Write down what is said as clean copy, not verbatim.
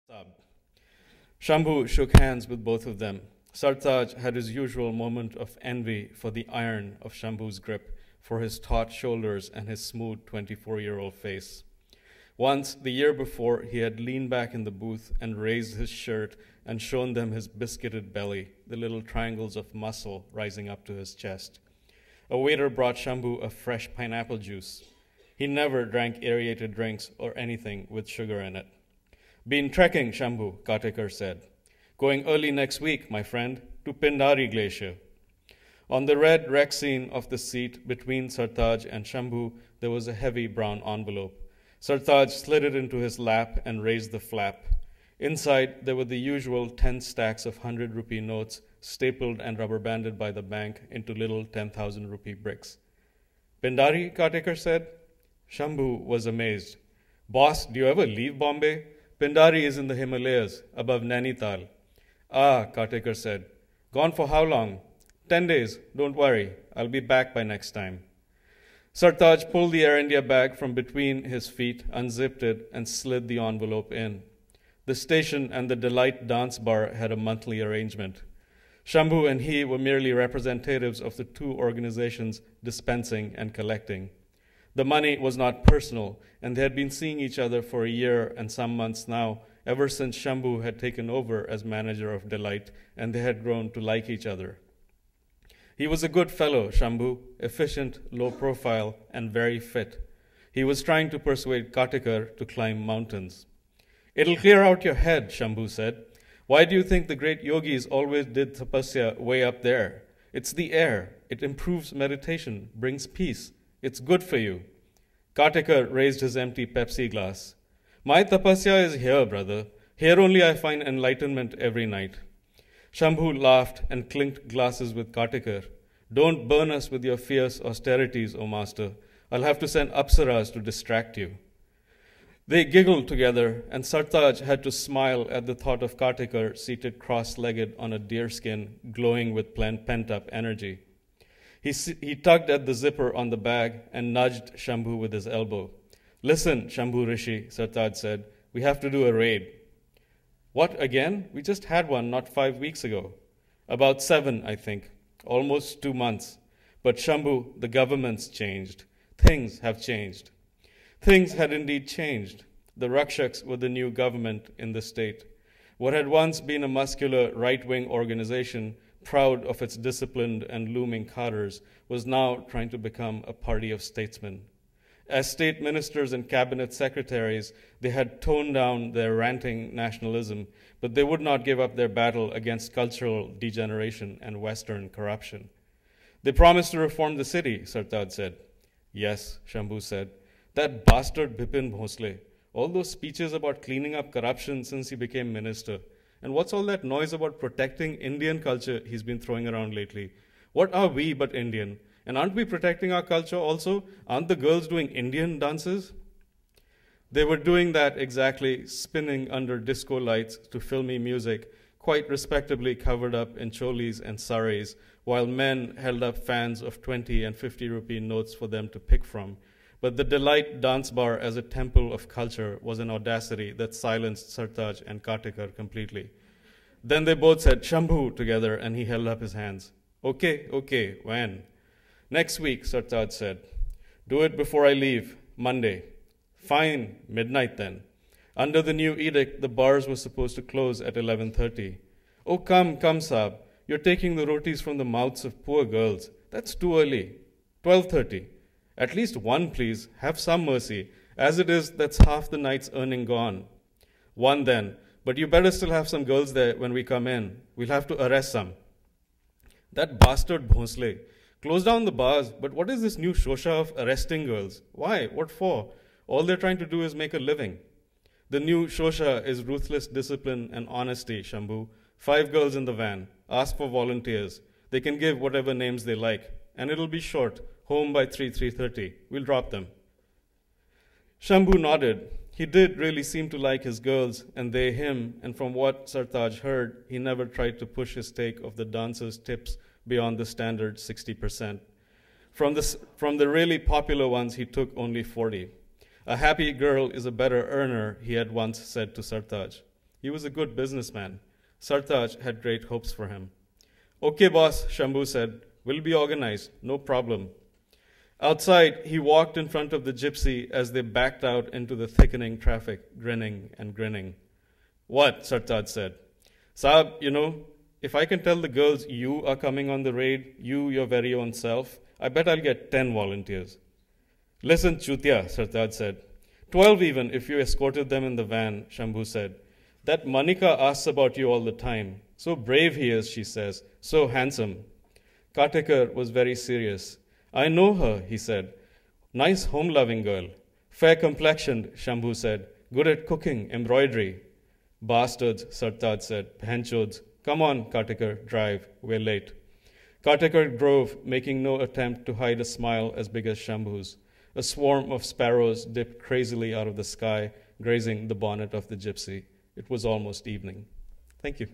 Sab. Shambhu shook hands with both of them. Sartaj had his usual moment of envy for the iron of Shambhu's grip, for his taut shoulders and his smooth 24-year-old face. Once, the year before, he had leaned back in the booth and raised his shirt and shown them his biscuited belly, the little triangles of muscle rising up to his chest. A waiter brought Shambhu a fresh pineapple juice. He never drank aerated drinks or anything with sugar in it. Been trekking, Shambhu, Katekar said. Going early next week, my friend, to Pindari Glacier. On the red wreck scene of the seat between Sartaj and Shambhu, there was a heavy brown envelope. Sartaj slid it into his lap and raised the flap. Inside, there were the usual 10 stacks of 100-rupee notes, stapled and rubber-banded by the bank into little 10,000-rupee bricks. Pindari, Katekar said. Shambhu was amazed. Boss, do you ever leave Bombay? Pindari is in the Himalayas, above Nainital. Ah, Katekar said. Gone for how long? 10 days. Don't worry. I'll be back by next time. Sartaj pulled the Air India bag from between his feet, unzipped it, and slid the envelope in. The station and the Delight dance bar had a monthly arrangement. Shambhu and he were merely representatives of the two organizations dispensing and collecting. The money was not personal, and they had been seeing each other for a year and some months now, ever since Shambhu had taken over as manager of Delight, and they had grown to like each other. He was a good fellow, Shambhu, efficient, low profile, and very fit. He was trying to persuade Katekar to climb mountains. It'll clear out your head, Shambhu said. Why do you think the great yogis always did tapasya way up there? It's the air. It improves meditation, brings peace. It's good for you. Katekar raised his empty Pepsi glass. My tapasya is here, brother. Here only I find enlightenment every night. Shambhu laughed and clinked glasses with Katekar. Don't burn us with your fierce austerities, O master. I'll have to send apsaras to distract you. They giggled together, and Sartaj had to smile at the thought of Katekar seated cross-legged on a deerskin, glowing with pent-up energy. He tugged at the zipper on the bag and nudged Shambhu with his elbow. Listen, Shambhu Rishi, Sartaj said, we have to do a raid. What, again? We just had one not 5 weeks ago. About 7, I think. Almost 2 months. But Shambhu, the government's changed. Things have changed. Things had indeed changed. The Rakshaks were the new government in the state. What had once been a muscular right-wing organization, proud of its disciplined and looming cadres, was now trying to become a party of statesmen. As state ministers and cabinet secretaries, they had toned down their ranting nationalism, but they would not give up their battle against cultural degeneration and Western corruption. They promised to reform the city, Sartaj said. Yes, Shambhu said. That bastard Bipin Bhosle, all those speeches about cleaning up corruption since he became minister. And what's all that noise about protecting Indian culture he's been throwing around lately? What are we but Indian? And aren't we protecting our culture also? Aren't the girls doing Indian dances? They were doing that exactly, spinning under disco lights to filmy music, quite respectably covered up in cholis and saris, while men held up fans of 20 and 50 rupee notes for them to pick from. But the Delight dance bar as a temple of culture was an audacity that silenced Sartaj and Katekar completely. Then they both said Shambhu together, and he held up his hands. Okay, when? Next week, Sartaj said. Do it before I leave, Monday. Fine, midnight then. Under the new edict, the bars were supposed to close at 11:30. Oh, come, Saab. You're taking the rotis from the mouths of poor girls. That's too early. 12:30. At least one, please. Have some mercy. As it is, that's half the night's earning gone. One then. But you better still have some girls there when we come in. We'll have to arrest some. That bastard Bhosle. Close down the bars, but what is this new shosha of arresting girls? Why? What for? All they're trying to do is make a living. The new shosha is ruthless discipline and honesty, Shambhu. 5 girls in the van. Ask for volunteers. They can give whatever names they like. And it'll be short. Home by 3:30. We'll drop them. Shambhu nodded. He did really seem to like his girls, and they him, and from what Sartaj heard, he never tried to push his take of the dancers' tips beyond the standard 60%. From the really popular ones, he took only 40. A happy girl is a better earner, he had once said to Sartaj. He was a good businessman. Sartaj had great hopes for him. Okay, boss, Shambhu said. We'll be organized. No problem. Outside, he walked in front of the gypsy as they backed out into the thickening traffic, grinning and grinning. What? Sartaj said. Saab, you know, if I can tell the girls you are coming on the raid, you, your very own self, I bet I'll get 10 volunteers. Listen, Chutia, Sartaj said. 12 even if you escorted them in the van, Shambhu said. That Manika asks about you all the time. So brave he is, she says. So handsome. Katekar was very serious. I know her, he said. Nice home-loving girl. Fair complexioned, Shambhu said. Good at cooking, embroidery. Bastards, Sartaj said. Henchods. Come on, Katekar, drive. We're late. Katekar drove, making no attempt to hide a smile as big as Shambhu's. A swarm of sparrows dipped crazily out of the sky, grazing the bonnet of the gypsy. It was almost evening. Thank you.